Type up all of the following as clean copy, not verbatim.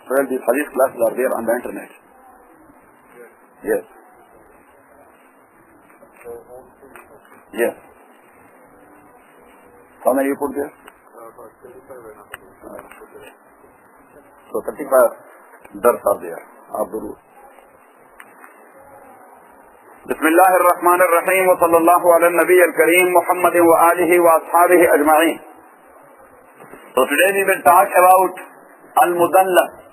Well, these hadith classes are there on the internet. Yes. Yes. How many you put there? So 35 dars are there. Abdul. Bismillahirrahmanirrahim wa sallallahu ala nabi al-kareem Muhammadin wa alihi wa ashabihi ajma'in. So today we will talk about al-Mudallas.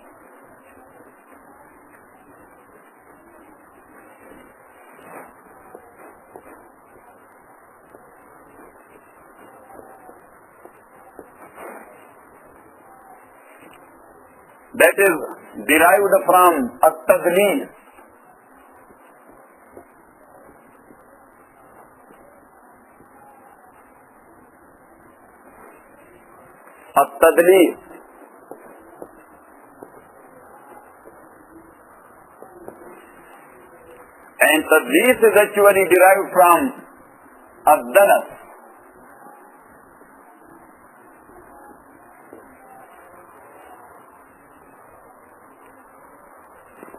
That is derived from at-tadlis. At-tadlis. And tadlis is actually derived from ad-dalas.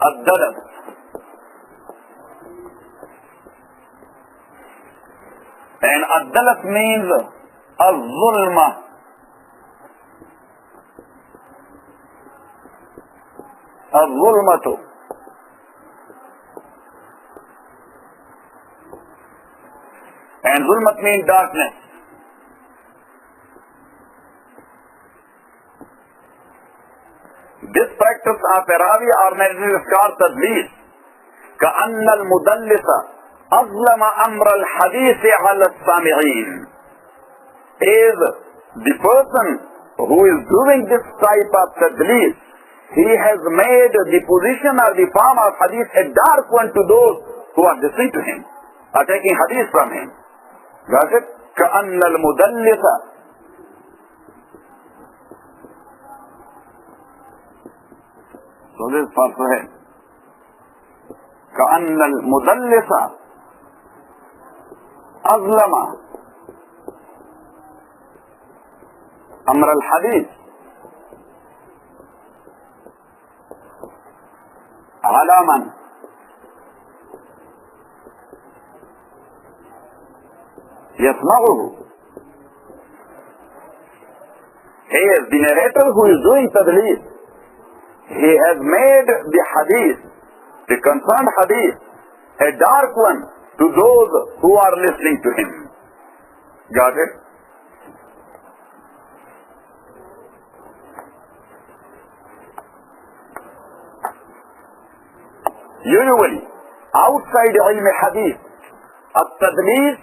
Ad-dalas. And ad-dalas means az-zulma. Az-zulmatu. And zulmat means darkness. This practice of Arabi or narrative is called tadlis. كأن المدلس أظلم أمر الحديث على السامعين. Is the person who is doing this type of tadlis, he has made the position or the form of hadith a dark one to those who are listening to him, are taking hadith from him. Got it? كأن المدلس. So this is for Sahih. كأن المدلس أظلم أمر الحديث على من يسمعه. He is the narrator who is doing tadlis. He has made the hadith, the concerned hadith, a dark one to those who are listening to him. Got it? Usually, outside ilm hadith, at-tadlis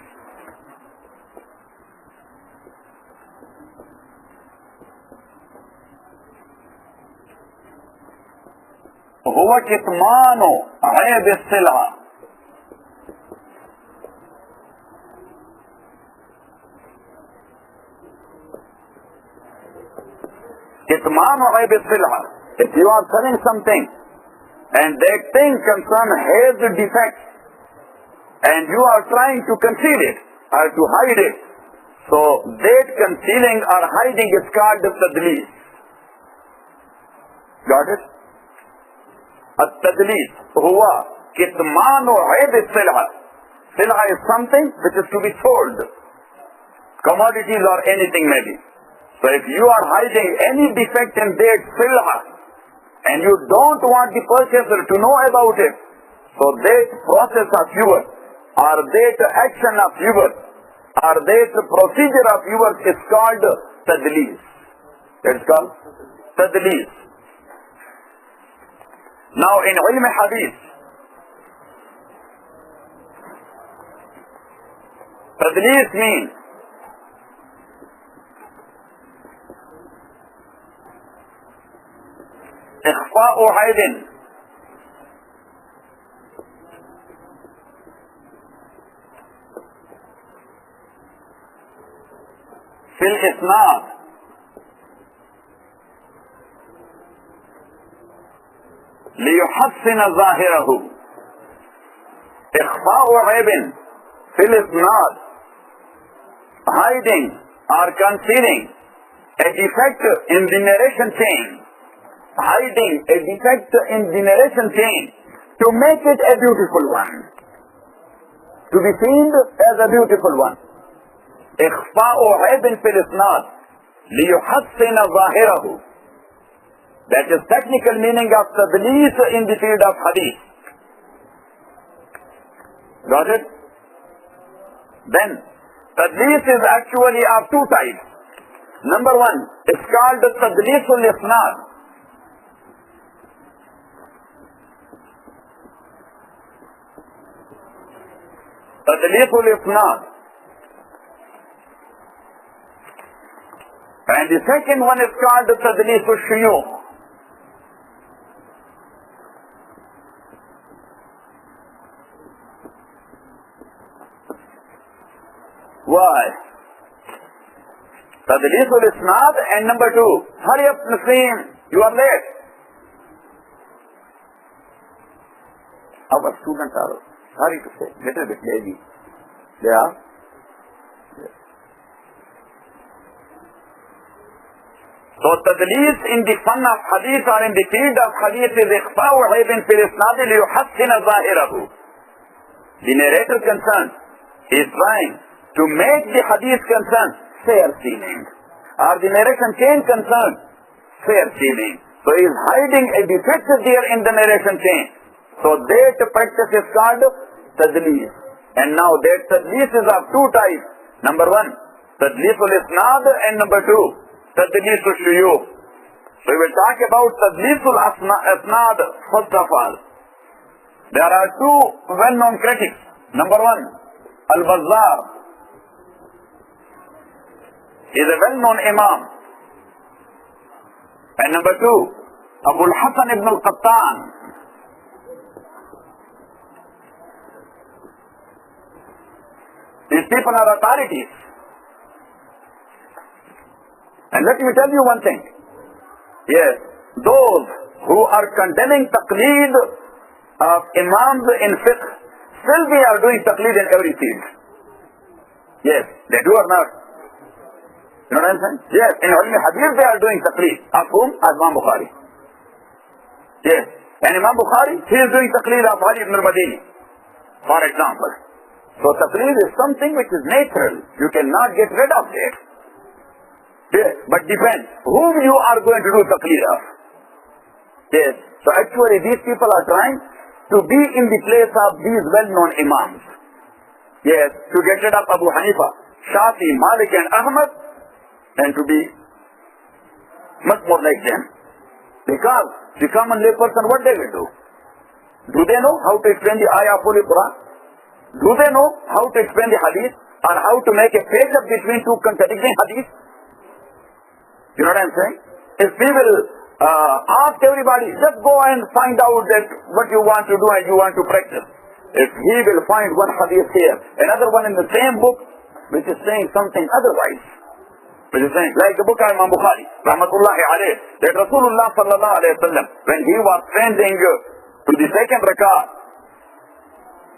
هو كتمان عيب السلعة. كتمان عيب السلعة. If you are selling something and that thing concern has a defect and you are trying to conceal it or to hide it, so that concealing or hiding is called tadlis. Got it? التدليس هو كتمان عيب السلعة. Sil'ah is something which is to be sold. Commodities or anything maybe. So if you are hiding any defect in that sil'ah and you don't want the purchaser to know about it, so that process of yours or that action of yours or that procedure of yours is called tadlis. It's called tadlis. Now in ilm hadith, tadlis means إخفاء عيب في الإسناد ليحسن ظاهره. إخفاء عيب في الإسناد, hiding or concealing a defect in the narration chain hiding a defect in the narration chain to make it a beautiful one, to be seen as a beautiful one. إخفاء عيب في الإسناد ليحسن ظاهره. That is technical meaning of tadlis in the field of hadith. Got it? Then, tadlis is actually of two types. Number one, it's called tadlis ul isnad. Tadlis ul isnad. And the second one is called tadlis ul shuyukh. Why? Tadlis ul isnad and number two. Hurry up, Nassim, you are late. Our students are, sorry to say, little bit lazy. They are. Yes. So tadlis in the fun of hadith or in the field of hadith is ikhfa'u aybin fil isnad liyuhassina zahirahu. The narrator concerned is trying to make the hadith concerned fair seeming, or the narration chain concerned fair seeming. So he is hiding a defect there in the narration chain. So that practice is called tadlis. And now that tadlis is of two types. Number one, tadlis ul isnad, and number two, tadlis ul shuyukh. So we will talk about tadlis ul isnad first of all. There are two well-known critics. Number one, Al-Bazzar is a well-known imam. And number two, Abu al-Hasan ibn al-Qattan. These people are authorities. And let me tell you one thing. Yes, those who are condemning taqleed of imams in fiqh, still they are doing taqleed in every field. Yes, they do or not? You know what I'm saying? Yes, in Ilmul Hadith they are doing taqleed. Of whom? Imam Bukhari. Yes, and Imam Bukhari, he is doing taqleed of Ali ibn al-Madini, for example. So taqleed is something which is natural. You cannot get rid of it. Yes, but depends whom you are going to do taqleed of. Yes, so actually these people are trying to be in the place of these well-known imams. Yes, to get rid of Abu Hanifa, Shafi, Malik and Ahmad, and to be much more like them. Because the common lay person, what they will do? Do they know how to explain the ayah of Holy Quran? Do they know how to explain the hadith? Or how to make a page-up between two contradicting hadiths? You know what I'm saying? If we will ask everybody, just go and find out that what you want to do and you want to practice. If he will find one hadith here, another one in the same book, which is saying something otherwise. Which is saying, like the book of Imam Bukhari, rahmatullahi alayh, that Rasulullah sallallahu alayhi wa sallam, when he was trending to the second rak'ah,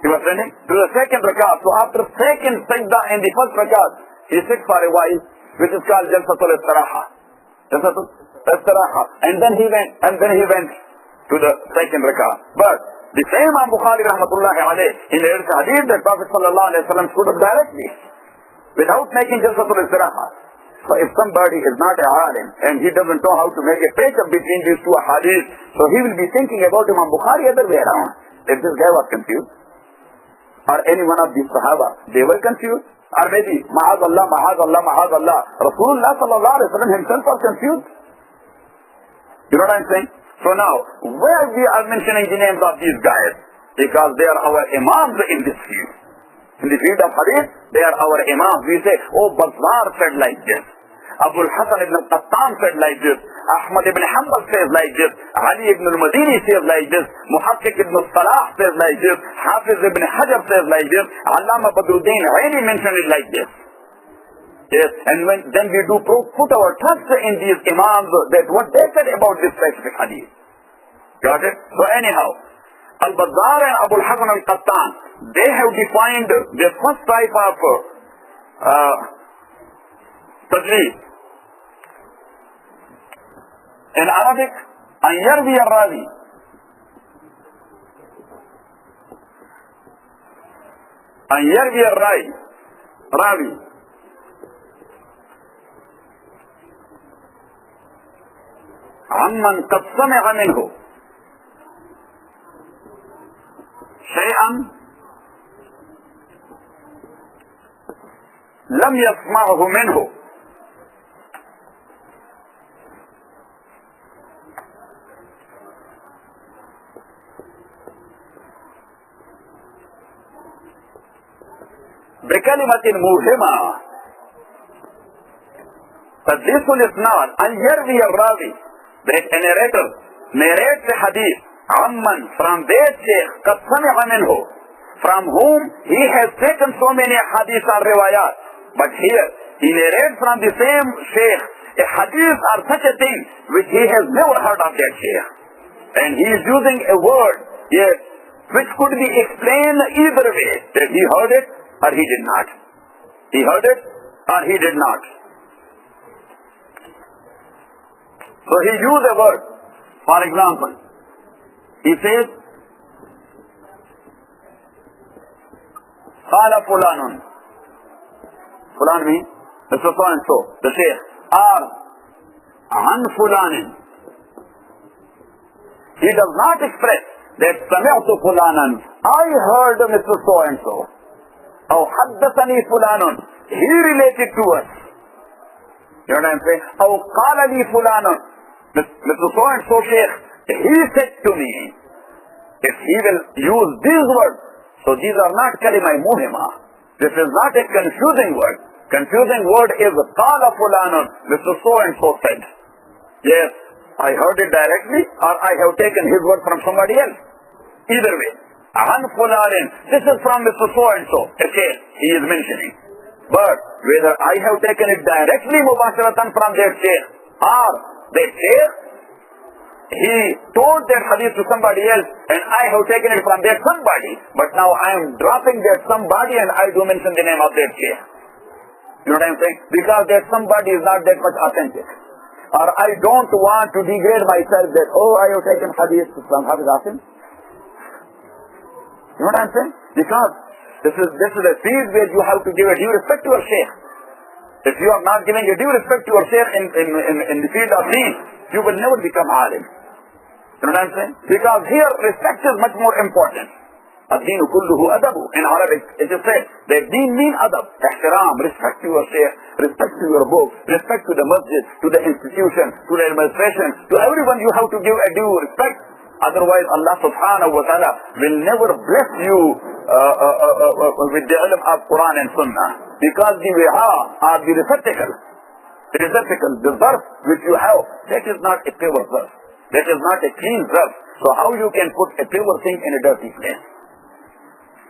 he was trending to the second rak'ah. So after second sajda in the first rak'ah, he sits for a while, which is called Jalsatul Istiraha. Jalsatul Istiraha. And then he went to the second rak'ah. But the same Imam Bukhari rahmatullahi alayh, in the hadith that Prophet sallallahu alayhi wa sallam stood up directly, without making Jalsatul Istiraha. So if somebody is not a alim and he doesn't know how to make a page-up between these two hadiths, so he will be thinking about Imam Bukhari other way around. If this guy was confused, or any one of these Sahaba, they were confused, or maybe Ma'azallah, Ma'azallah, Ma'azallah, Rasulullah sallallahu alayhi wa sallam himself was confused. You know what I'm saying? So now, where we are mentioning the names of these guys? Because they are our imams in this field. In the field of hadith, they are our imams. We say, oh, Bazzar said like this. Abu al-Hasan ibn al-Qattan said like this. Ahmad ibn Hanbal says like this. Ali ibn al-Madini says like this. Muhaqqiq ibn al-Salah says like this. Hafiz ibn Hajar says like this. Allama Badruddin Aini mentioned it like this. Yes, and then we do put our trust in these imams that what they said about this specific hadith. Got it? So anyhow, Al-Bazzar and Abu al-Hasan al-Qattan, they have defined the first type of tadlis. In Arabic, أن يروي الراوي راوي عمن قد سمع منه شيئا لم يسمعه منه بكلمة موهمة. تدليس الإسناد أن يروي الراوي that a narrator narrates a hadith عمن from that sheikh قد سمع منه from whom he has taken so many hadith or riwayat, but here he narrates from the same sheikh a hadith or such a thing which he has never heard of that sheikh, and he is using a word, yes, which could be explained either way, that he heard it or he did not. He heard it or he did not. So he used a word. For example, he says, Qala fulanun. Fulan means Mr. So and so, the sheikh. Or an fulanin. He does not express that sami'tu fulanan. I heard Mr. So and so. Or haddathani fulanun. He related to us. You know what I'm saying? Or qala li fulanun. Mr. So and so sheikh, he said to me. If he will use these words, so these are not kalima muhima. This is not a confusing word. Confusing word is qala fulanun. Mr. So and so said. Yes, I heard it directly or I have taken his word from somebody else. Either way. An fulanin. This is from Mr. So and so. A sheikh he is mentioning. But whether I have taken it directly mubasharatan from that sheikh or that sheikh he told that hadith to somebody else and I have taken it from that somebody, but now I am dropping that somebody and I do mention the name of that sheikh. You know what I am saying? Because that somebody is not that much authentic. Or I don't want to degrade myself that, oh, I have taken hadith from Hafiz Asim. You know what I am saying? Because this is a field where you have to give a due respect to your sheikh. If you are not giving a due respect to your sheikh in the field of deen, you will never become alim. You know what I'm saying? Because here respect is much more important. الدين كله أدب. In Arabic it is said that deen means adab, ihtiram, respect to your sheikh, respect to your book, respect to the masjid, to the institution, to the administration, to everyone you have to give a due respect. Otherwise Allah subhanahu wa ta'ala will never bless you with the ilm of Quran and Sunnah. Because the wiha or the receptacle, the verse which you have, that is not a pure verse. That is not a clean verse. So how you can put a pure thing in a dirty place?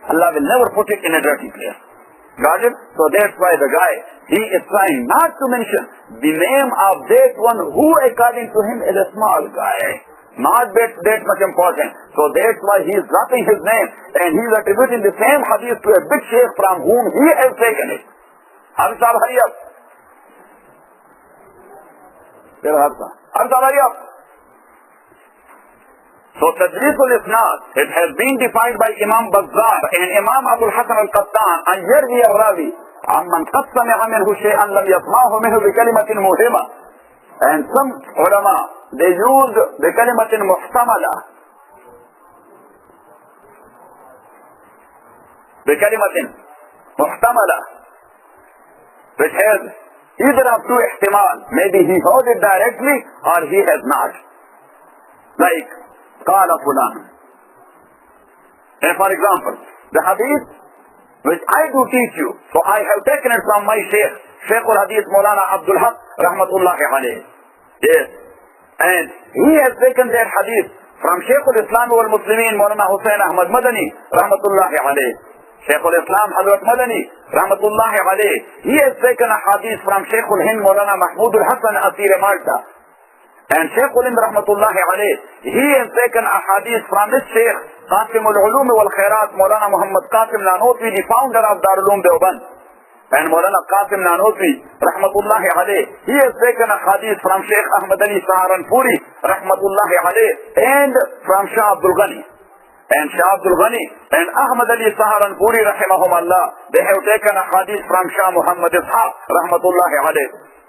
Allah will never put it in a dirty place. Got it? So that's why the guy, he is trying not to mention the name of that one who according to him is a small guy. Not that much important. So that's why he is dropping his name and he is attributing the same hadith to a big sheikh from whom he has taken it. Hamza, hurry up. Hamza, hurry up. So Tadlis al-Isnad, it has been defined by Imam Bazzar and Imam Abu Hassan al-Qattan an yarwi al-rawi amman qad sami'a minhu shay'an lam yasma'hu minhu bi kalimatin muhima. And some ulama, they use the kalimatin muhtamala. The kalimatin muhtamala, which has either of two ihtimal. Maybe he heard it directly or he has not. Like, قال فلان. And for example, the hadith which I do teach you, so I have taken it from my sheikh, Shaykh Al Hadith Maulana Abdul Haq Rahmatullahi alayhi. Yes. And he has taken that hadith from Shaykh Al Islam wal Muslimin Maulana Hussain Ahmad Madani Rahmatullahi alayhi. Shaykh Al Islam Hazrat Madani Rahmatullahi alayhi. He has taken a hadith from Shaykh Al Hind Maulana Mahmud Al Hassan Asir Malta. And Shaykh Ulim Rahmatullahi alayhi, he has taken a hadith from his Shaykh Qasim al-Ulum wal Khairat Maulana Muhammad Qasim Lanotwi, the founder of Darul Uloom Deoband. And Maulana Qasim Nanotri, rahmatullahi alayh, he has taken a hadith from Sheikh Ahmad Ali Saharanpuri, rahmatullahi alayh, and from Shah Abdul Ghani. And Shah Abdul Ghani and Ahmad Ali Saharanpuri, rahimahumullah, they have taken a hadith from Shah Muhammad Ishaq, rahmatullahi alayh.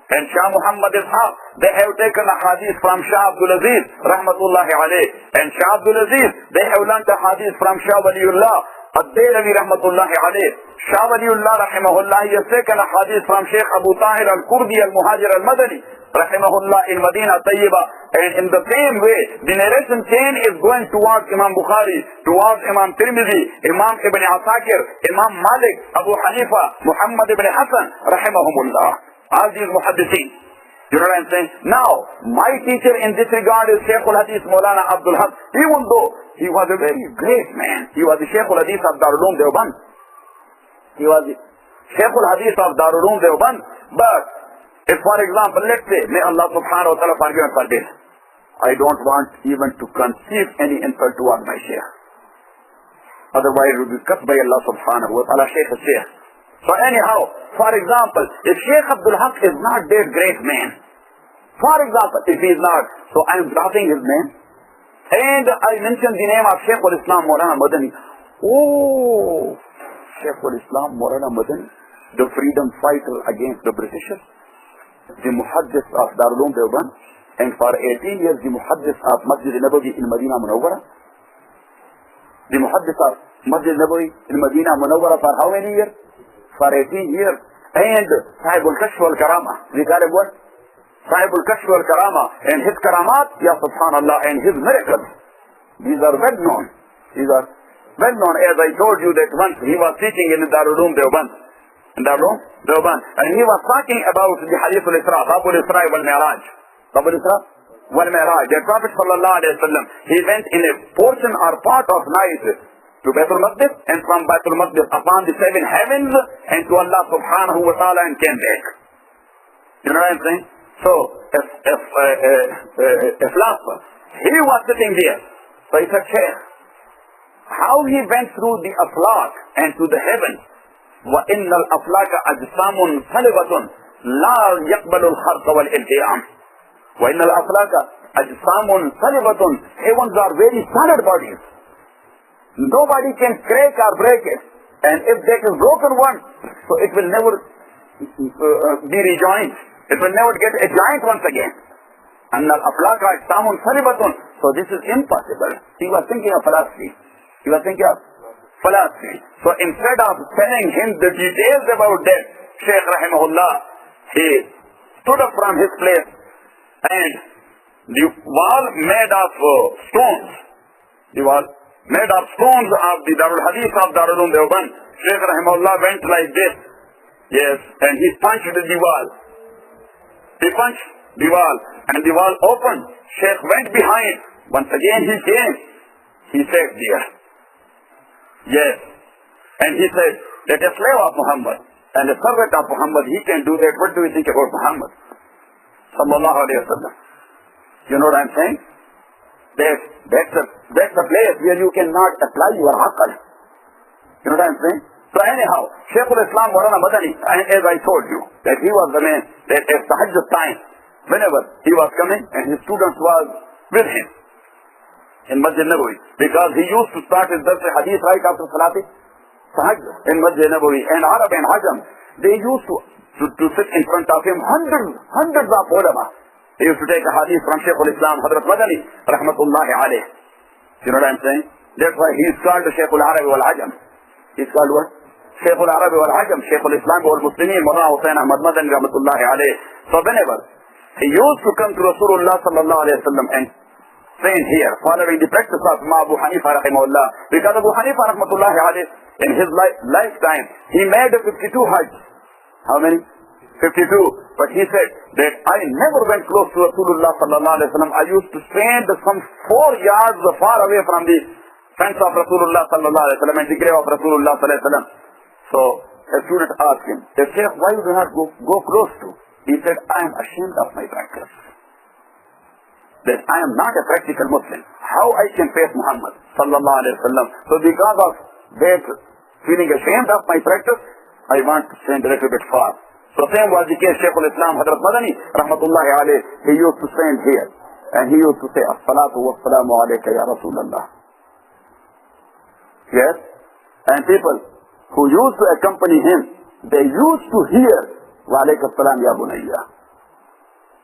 And Shah Muhammad Ishaq, they have taken a hadith from Shah Abdul Aziz, rahmatullahi alayh. And Shah Abdul Aziz, they have learnt a hadith from Shah Waliullah, Ad-Daylawi, rahmatullahi alayh. Shah Waliullah, rahimahullah, he has taken a hadith from Sheikh Abu Tahir al-Kurdi al-Muhajir al-Madani, rahimahullah, in Medina Tayyibah. And in the same way, the narration chain is going towards Imam Bukhari, towards Imam Tirmidhi, Imam Ibn Asakir, Imam Malik, Abu Hanifa, Muhammad ibn Hassan, rahimahumullah. All these muhaddithin. You know what I'm saying? Now, my teacher in this regard is Shaykh Al Hadith Maulana Abdul Haq. Even though he was a very great man, he was the Shaykh Al Hadith of Darul Uloom Deoband. He was the Shaykh Al Hadith of Darul Uloom Deoband. But if, for example, let's say, may Allah subhanahu wa ta'ala forgive and forbid, I don't want even to conceive any insult towards my Shaykh. Otherwise, it will be cut by Allah subhanahu wa ta'ala, Shaykh al Shaykh. So anyhow, for example, if Shaykh Abdul Haq is not that great man, for example, if he is not, so I am dropping his name, and I mention the name of Shaykh al-Islam Maulana Madani. Oh, Shaykh al-Islam Maulana Madani, the freedom fighter against the Britishers, the muhaddith of Darul Uloom Deoband, and for 18 years the muhaddith of Masjid Nabawi in Medina Munawwara. The muhaddith of Masjid Nabawi in Medina Munawwara for how many years? For 18 years. And Sahib al-Kashf al-Karama. We call him what? Sahib al-Kashf al-Karama. And his karamat, ya subhanallah, and his miracles. These are well known. These are well known. As I told you that once he was teaching in Darul Uloom Deoband. In Darul Uloom Deoband. And he was talking about the Hadith al-Isra, Babul Isra wal Miraj. Babul Isra wal Miraj. The Prophet sallallahu alayhi wa sallam, he went in a portion or part of night to Baitul Maqdis, and from Baitul Maqdis upon the 7 heavens, and to Allah subhanahu wa ta'ala, and came back. You know what I'm saying? So, if philosopher, he was sitting there. So he said, Shaykh, how he went through the aflaq and to the heavens, وَإِنَّ الْأَفْلَاكَ أَجْسَامٌ صَلِبَةٌ لَا يَقْبَلُ الْخَرْقَ وَالْإِلْتِئَامِ وَإِنَّ الْأَفْلَاكَ أَجْسَامٌ صَلِبَةٌ. Heavens are very solid bodies. Nobody can crack or break it. And if there is broken one, so it will never be rejoined. It will never get a joint once again. And al-aflaka ajsamun salibatun. So this is impossible. He was thinking of philosophy. He was thinking of philosophy. So instead of telling him the details about that, Shaykh rahimahullah, he stood up from his place, and the wall made of stones. The wall made of stones of the Darul Hadith of Darul Uloom Deoband. Shaykh rahimahullah went like this. Yes, and he punched the wall. He punched the wall, and the wall opened. Shaykh went behind. Once again he came. He sat there. Yes. And he said that a slave of Muhammad and a servant of Muhammad, he can do that. What do you think about Muhammad? Sallallahu alayhi wa sallam. You know what I'm saying? That's a place where you cannot apply your aql. You know what I'm saying? So anyhow, Shaykh al-Islam Maulana Madani, as I told you, that he was the man that at Tahajjud time, whenever he was coming and his students was with him in Masjid Nabawi, because he used to start his Dars Hadith right after Salati Tahajjud in Masjid Nabawi, and Arab and Ajam, they used to sit in front of him, hundreds of ulama. He used to take a hadith from Shaykh al-Islam Hadrat Madani, rahmatullahi alayh. You know what I'm saying? That's why he is called Shaykh al-Arabi wal-Ajam. He's called what? Shaykh al-Arabi wal-Ajam, Shaykh al-Islam wal-Muslimin, Mawlana Hussain Ahmad Madani, rahmatullahi alayh. So whenever he used to come to Rasulullah sallallahu alayhi wa sallam and train here, following the practice of Abu Hanifa rahimahullah, because Abu Hanifa rahmatullahi alayh, in his lifetime, he made 52 hajj. How many? 52. But he said that I never went close to Rasulullah sallallahu alayhi wa sallam. I used to stand some 4 yards far away from the fence of Rasulullah sallallahu alayhi wa sallam and the grave of Rasulullah sallallahu alayhi wa sallam. So a student asked him, Shaykh, why you do not go close to? He said, I am ashamed of my practice. That I am not a practical Muslim. How I can face Muhammad sallallahu alayhi wa sallam? So because of that feeling ashamed of my practice, I want to stand a little bit far. So same was the case. Shaykh al-Islam Hadrat Madani, rahmatullahi alayh, he used to stand here. And he used to say, as-salatu wa-salamu alayka ya Rasulallah. Yes? And people who used to accompany him, they used to hear, wa alayka as-salam ya bunayya.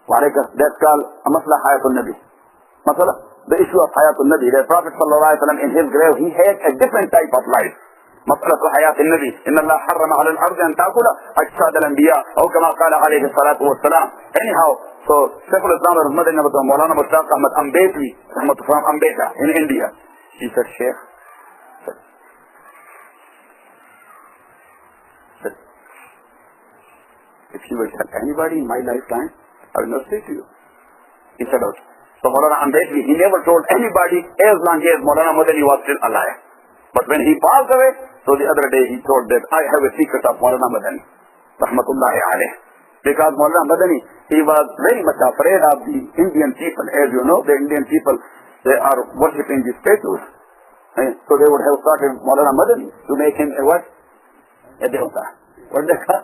Wa alayka, that's called masla hayatul nabi. Masala, the issue of hayatul nabi. The Prophet sallallahu alayhi wa sallam, in his grave, he had a different type of life. مسألة حياة النبي إن الله حرم على الأرض أن تأكل أجساد الأنبياء أو كما قال عليه الصلاة والسلام. Anyhow, so Shaykh al-Islam Madani Maulana Mushtaq Ahmad Ambedkar from Ambedkar in India. He said, Sheikh, if you will tell anybody in my lifetime, I will not say to you. He said, okay. So Maulana Ambedkar, he never told anybody as long as Maulana Madani was still alive. But when he passed away, so the other day he told that I have a secret of Maulana Madani, rahmatullahi alayh. Because Maulana Madani, he was very much afraid of the Indian people. As you know, the Indian people, they are worshipping the statues. So they would have started Maulana Madani to make him a what? A devata. What they call?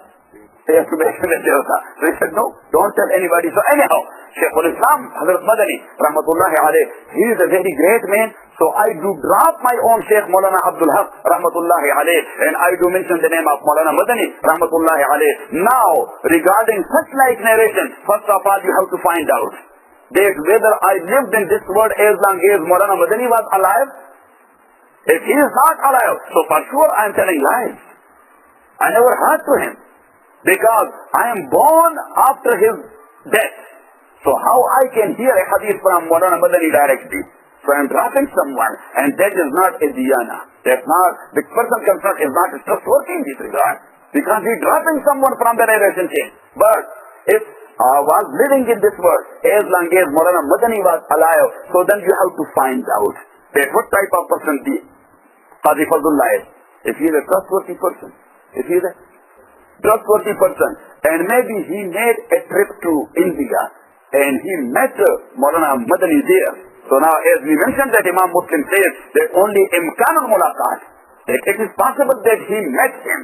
They have to make him a devata. So he said, no, don't tell anybody. So anyhow, Shaykh al-Islam, Hazrat Madani, rahmatullahi alayh, he is a very great man. So I do drop my own Shaykh Maulana Abdul Haq, rahmatullahi alayh, and I do mention the name of Maulana Madani, rahmatullahi alayh. Now, regarding such like narration, first of all, you have to find out that whether I lived in this world as long as Maulana Madani was alive. If he is not alive, so for sure I am telling lies. I never heard to him, because I am born after his death. So how I can hear a hadith from Maulana Madani directly? So I am dropping someone, and that is not a diyana. That's not, the person concerned is not trustworthy in this regard, because he is dropping someone from the narration chain. But if I was living in this world as long as Maulana Madani was alive, so then you have to find out that what type of person the Qazi Fazl Ullah is. If he is a trustworthy person, if he is a trustworthy person, and maybe he made a trip to India, and he met Maulana Madani there. So now, as we mentioned that Imam Muslim says that only imkanul mulaqat, that it is possible that he met him.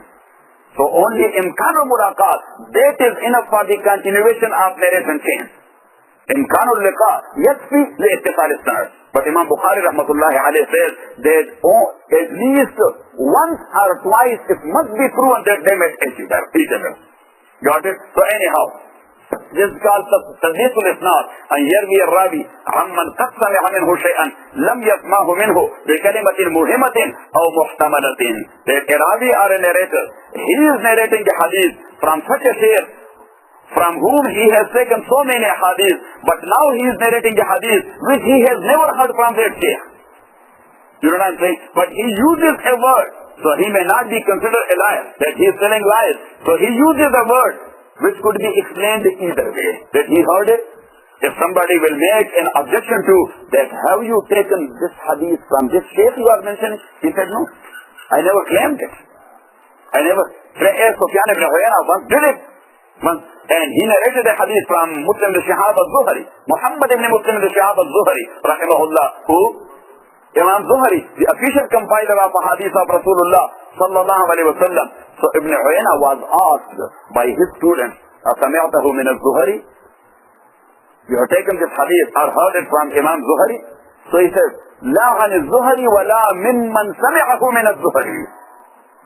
So only imkanul mulaqat, that is enough for the continuation of narration chain. Imkanul liqa, yakfi li ittisal as-sanad. But Imam Bukhari rahmatullahi alayhi says that at least once or twice it must be proven that they met each other. Got it? So anyhow, this is called Hadith al-Isnad. And here we are Ravi, عَمَّنْ قَدْ سَمِعَ مِنْهُ شَيْئًا لَمْ يَسْمَعْهُ مِنْهُ بِكَلِمَةٍ مُهِمَةٍ أَوْ مُحْتَمَلَةٍ. That a Ravi or a narrator, he is narrating the hadith from such a shaykh from whom he has taken so many hadith, but now he is narrating the hadith which he has never heard from that shaykh. You know what I'm saying? But he uses a word, so he may not be considered a liar, that he is telling lies. So he uses a word which could be explained either way, that he heard it. If somebody will make an objection to that, have you taken this hadith from this shaykh you are mentioning? He said, no, I never claimed it. I never. Sufyan ibn Uyayna once did it. And he narrated a hadith from Muslim ibn Shihab al-Zuhri, Muhammad ibn Muslim ibn Shihab al-Zuhri, rahimahullah, who Imam Zuhri, the official compiler of the hadith of Rasulullah sallallahu alayhi wa sallam. So Ibn Uyayna was asked by his students, أَسَمِعْتَهُ مِنَ الزُّهْرِ? You have taken this hadith or heard it from Imam Zuhri? So he says, لَا عَنِ الزُّهْرِ وَلَا مِمَّنْ سَمِعَهُ مِنَ الزُّهْرِ.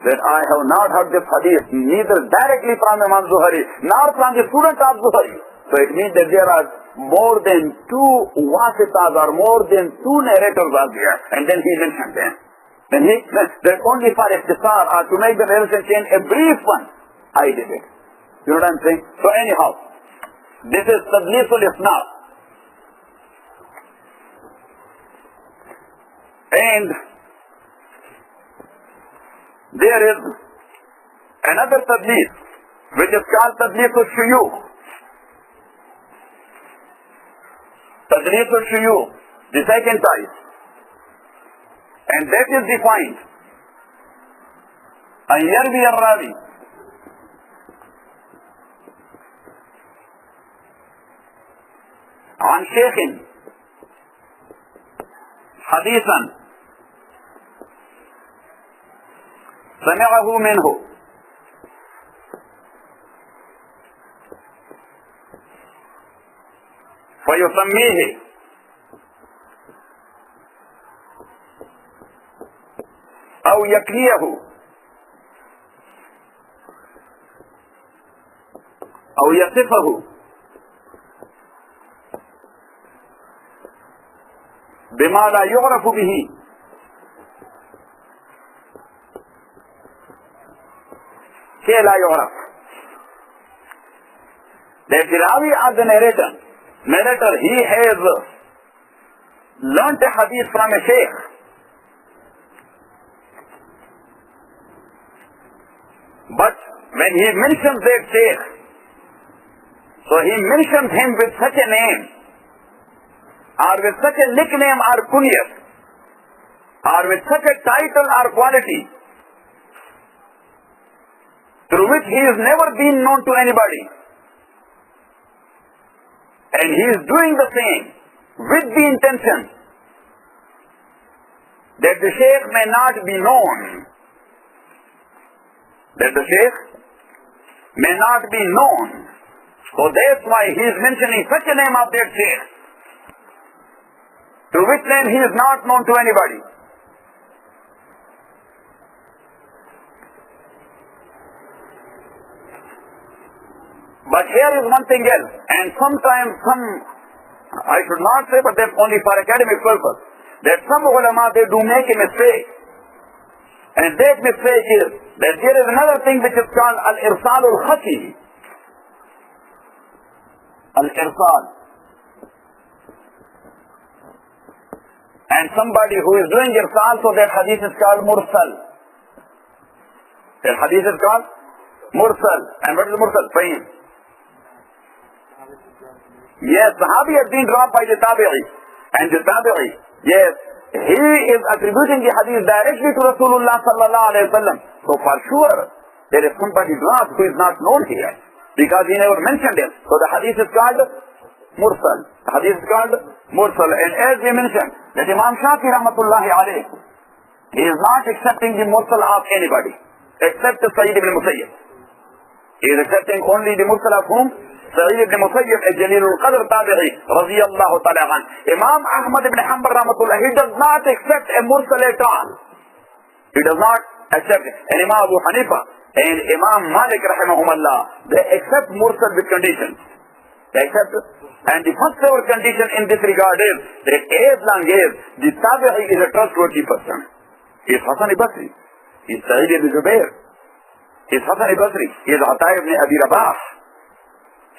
That I have not heard this hadith neither directly from Imam Zuhri nor from the student of Zuhri. So it means that there are more than two wasitas or more than two narrators are there. And then he mentioned them. And he said that only for ikhtisar or to make the narration chain a brief one, I did it. You know what I'm saying? So anyhow, this is Tadlis al-Isnad. And there is another Tadlis which is called Tadlis al-Shuyukh. Tadlis al-Shuyukh, the second type. And that is defined. أن يروي الراوي عن شيخ حديثا سمعه منه فيسميه أو يكنيه أو يصفه بما لا يعرف به كي لا يعرف. That the Rawi or the narrator, he has learnt a hadith from a sheikh. But when he mentions that sheikh, so he mentions him with such a name, or with such a nickname or kunyat, or with such a title or quality, through which he has never been known to anybody. And he is doing the same with the intention that the sheikh may not be known. That the sheikh may not be known. So that's why he is mentioning such a name of that sheikh, to which name he is not known to anybody. But here is one thing else, and sometimes I should not say, but that's only for academic purpose, that some ulama, they do make a mistake. And that mistake is that there is another thing which is called al-irsal al-khafi. Al-irsal. And somebody who is doing irsal, so that hadith is called mursal. That hadith is called mursal. And what is mursal? Fahim. Yes, Sahabi has been dropped by the Tabi'i. And the Tabi'i, yes, he is attributing the hadith directly to Rasulullah sallallahu alayhi wa sallam. So for sure, there is somebody dropped who is not known here, because he never mentioned it. So the hadith is called mursal. The hadith is called mursal. And as we mentioned, that Imam Shafi rahmatullahi alayhi, he is not accepting the mursal of anybody, except the Sayyid ibn Musayyib. He is accepting only the mursal of whom? Sayyid ibn Musayyib, a Jalilul Qadr Tabi'i, radiyallahu ta'ala an. Imam Ahmad ibn Hanbal rahmatullah, he does not accept a mursal at all. He does not accept it. And Imam Abu Hanifa and Imam Malik rahimahumullah, they accept mursal with conditions. They accept it. And the first ever condition in this regard is that as long as the Tabi'i is a trustworthy person, he is Hasan al-Basri, he is Sa'id ibn Jubair, he is Hasan al-Basri, he is Atay ibn Abi Rabah,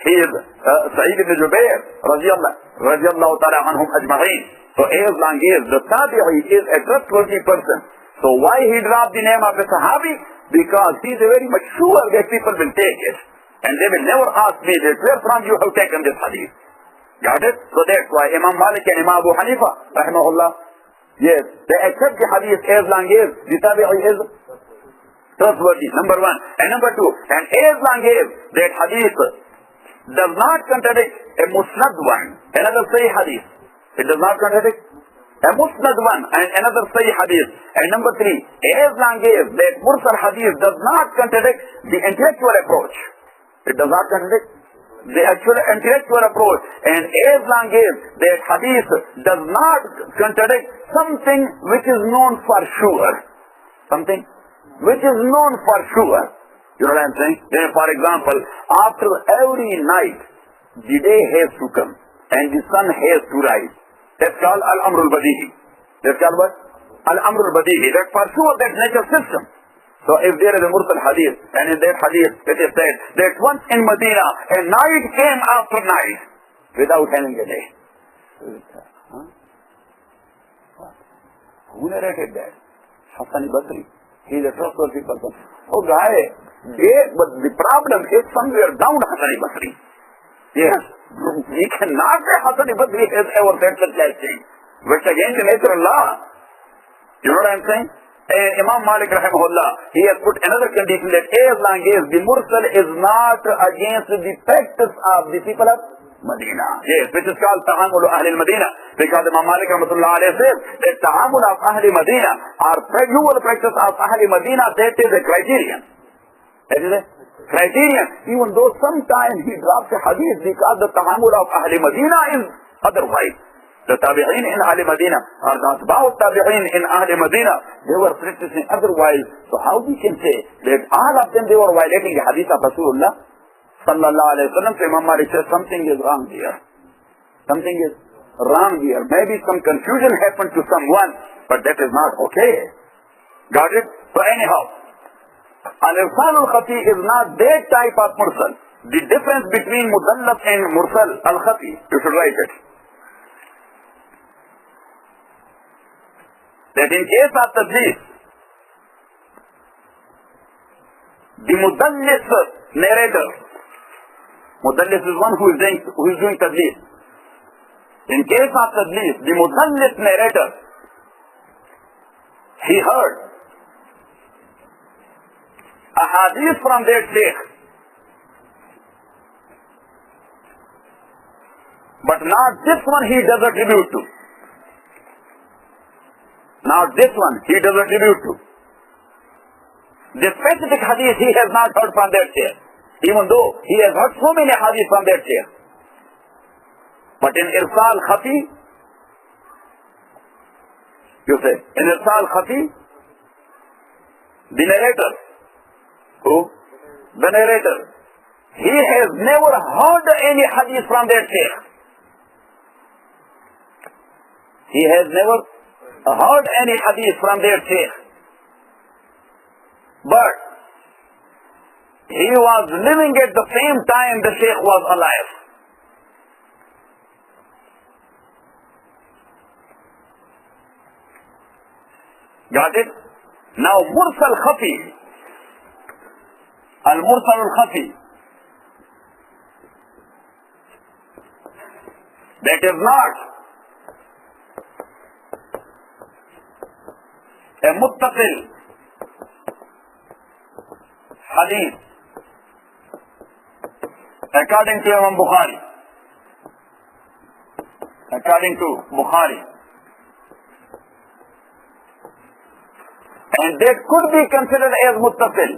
he is Sa'id ibn Jubair, radiyallahu ta'ala anhum ajma'in. So as long as the Tabi'i is a trustworthy person, so why he dropped the name of a Sahabi? Because he is very much sure that people will take it. And they will never ask me that where from you have taken this hadith. Got it? So that's why Imam Malik and Imam Abu Hanifa, rahimahullah, yes, they accept the hadith as long as the Tabi'i is trustworthy, number one. And number two, and as long as that hadith does not contradict a musnad one, another sahih hadith. It does not contradict a musnad one and another sahih hadith. And number three, as long as that mursal hadith does not contradict the intellectual approach. It does not contradict the actual intellectual approach. And as long as that hadith does not contradict something which is known for sure. Something which is known for sure. You know what I'm saying? Then for example, after every night, the day has to come and the sun has to rise. That's called Al-Amrul Badihi. That's called what? Al-Amrul Badihi. That's for sure that nature system. So if there is a mursal hadith, and in that hadith it is said that once in Medina, a night came after night without having a day. Huh? Who narrated that? Hasan al-Basri. He is a trustworthy person. Oh guy, but the problem is somewhere down Hasan al-Basri. Yes, we cannot say Hasan al-Basri has ever said such a thing, which against the nature of law. You know what I'm saying? Imam Malik rahimahullah, he has put another condition that as long as the mursal is not against the practice of the people of Medina. Yes, which is called Ta'amul Ahli Medina. Because Imam Malik rahmatullah alayhi says that Ta'amul of Ahli Medina or usual practice of Ahli Medina, that is a criterion. That is a criterion, even though sometimes he drops a hadith because the tahammul of Ahl Madina is otherwise. The tabi'in in Ahl Madina or the atba'u tabi'in in Ahl Madina, they were practicing otherwise. So how we can say that all of them they were violating the hadith of Rasulullah sallallahu alayhi wa sallam? So Imam Malik says something is wrong here. Something is wrong here. Maybe some confusion happened to someone, but that is not okay. Got it? So anyhow, al-irsal al-khati is not that type of mursal. The difference between mudallas and mursal al-khati, you should write it. That in case of tadlis, the mudallis narrator, mudallis is one who is doing tadlis. In case of tadlis, the mudallis narrator, he heard a hadith from their sheikh, but not this one he does attribute to. Now this one he does attribute to. The specific hadith he has not heard from their sheikh, even though he has heard so many hadith from their sheikh. But in irsal khati, you say, in irsal khati, the narrator, who? The narrator, he has never heard any hadith from their sheikh. He has never heard any hadith from their sheikh. But he was living at the same time the sheikh was alive. Got it? Now mursal khafi, al-mursal al-khafi, that is not a muttasil hadith according to Imam Bukhari. According to Bukhari. And that could be considered as muttasil.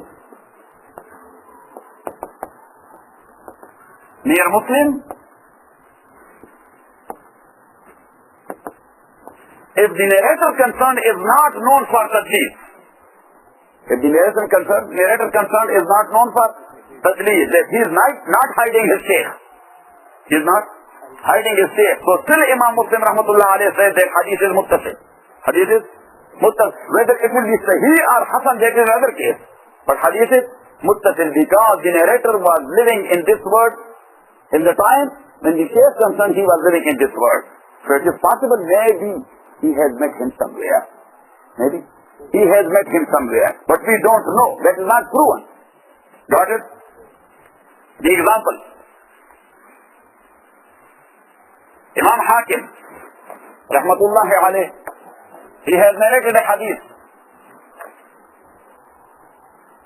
Near Muslim, if the narrator concerned is not known for tadlis, if the narrator concerned is not known for tadlis, that he is not hiding his sheikh, he is not hiding his sheikh, so still Imam Muslim rahmatullah alayhi says that hadith is muttasil. Hadith is muttasil. Whether it will be sahih or hasan, that is another case, but hadith is muttasil because the narrator was living in this world in the time when the sheikh concerned, he was living in this world. So it is possible maybe he has met him somewhere. Maybe he has met him somewhere, but we don't know. That is not proven. Got it? The example. Imam Hakim, rahmatullahi alayh, he has narrated a hadith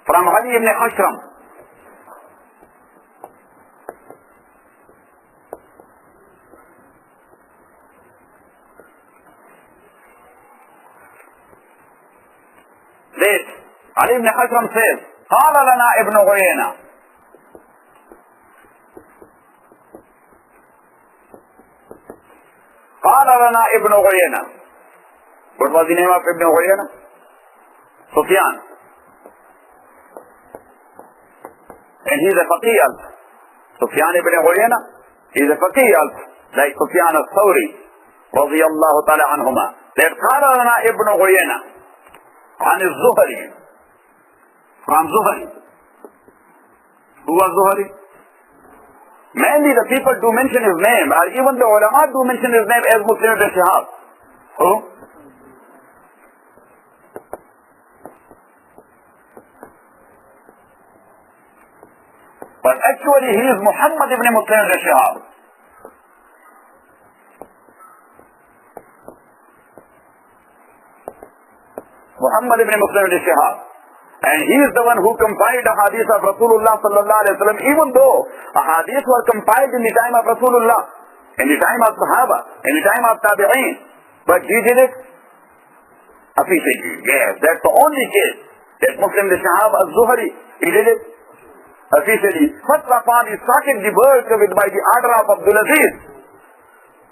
from Ali ibn Ashram. This Ali ibn Ashram says, قال لنا ابن عيينة. قال لنا ابن عيينة. What was the name of Ibn Uyayna? Sufyan. And he is a faqih also. Sufyan ibn Uyayna, he is a faqih also, like Sufyan al-Thawri, radiyallahu ta'ala anhuma. That قال لنا ابن عيينة عن الزهري, from Zuhri. Who was Zuhri? Mainly the people do mention his name, or even the ulama do mention his name as Muslim ibn Shihab. Who? But actually he is Muhammad ibn Muslim ibn Shihab. Muhammad ibn Muslim ibn Shihab. And he is the one who compiled the hadith of Rasulullah sallallahu alayhi wa sallam, even though a hadith were compiled in the time of Rasulullah, in the time of Sahaba, in the time of Tabi'een. But he did it officially. Yes, that's the only case that Muslim ibn Shihab al-Zuhri, he did it officially. First of all, he started the work by the order of Abdul Aziz.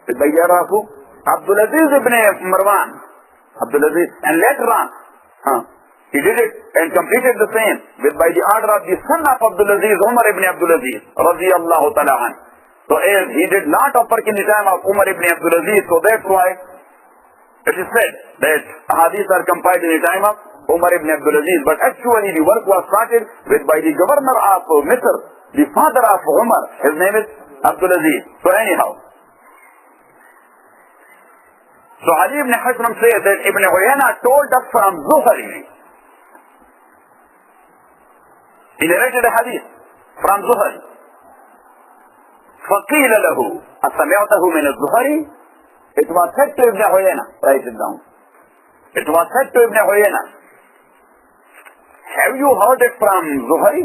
With by the order of who? Abdul Aziz ibn Marwan. Abdul Aziz. And later on, he did it and completed the same by the order of the son of Abdul Aziz, Umar ibn Abdul Aziz, radiyallahu ta'ala an. So he did lot of work in the time of Umar ibn Abdul Aziz, so that's why it is said that hadiths are compiled in the time of Umar ibn Abdul Aziz. But actually the work was started by the governor of Misr, the father of Umar. His name is Abdul Aziz. So anyhow, so Ali ibn Hashram says that Ibn Uyayna told us from Zuhri. He narrated a hadith from Zuhri. فَقِيلَ لَهُ أَسَمِعْتَهُ مِنَ الزُّهْرِ. It was said to Ibn Uyayna. Write it down. It was said to Ibn Uyayna, have you heard it from Zuhri?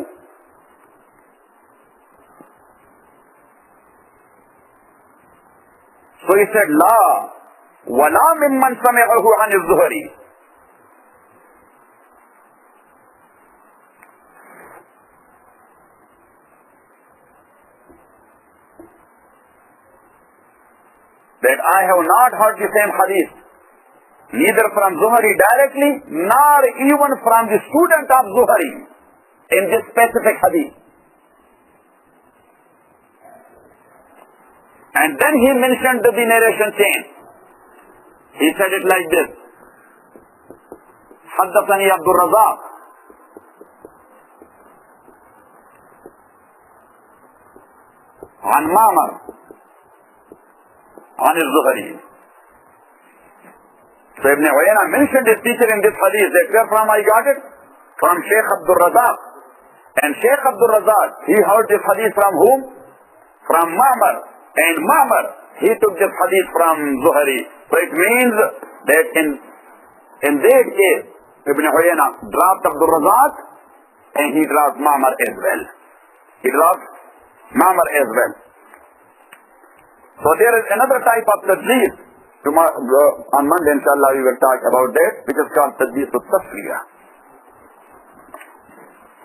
So he said, La wala mimman sami'ahu an az-Zuhri. That I have not heard the same hadith, neither from Zuhri directly, nor even from the student of Zuhri in this specific hadith. And then he mentioned the narration chain. He said it like this. حدثني عبد الرزاق عن معمر عن الزهري. So Ibn Uyayna mentioned his teacher in this hadith. That where from I got it? From Sheikh Abdul Razak. And Sheikh Abdul Razak, he heard this hadith from whom? From Ma'mar. And Ma'mar, he took this hadith from Zuhri. So it means that in that case, Ibn Uyayna dropped Abdul Razak and he dropped Ma'mar as well. He dropped Ma'mar as well. So there is another type of tadlis. On Monday, inshallah, we will talk about that, which is called tadlis al-tasfiyah.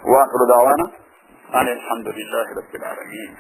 Wa akhiru da'wana alhamdulillahi rabbil alameen.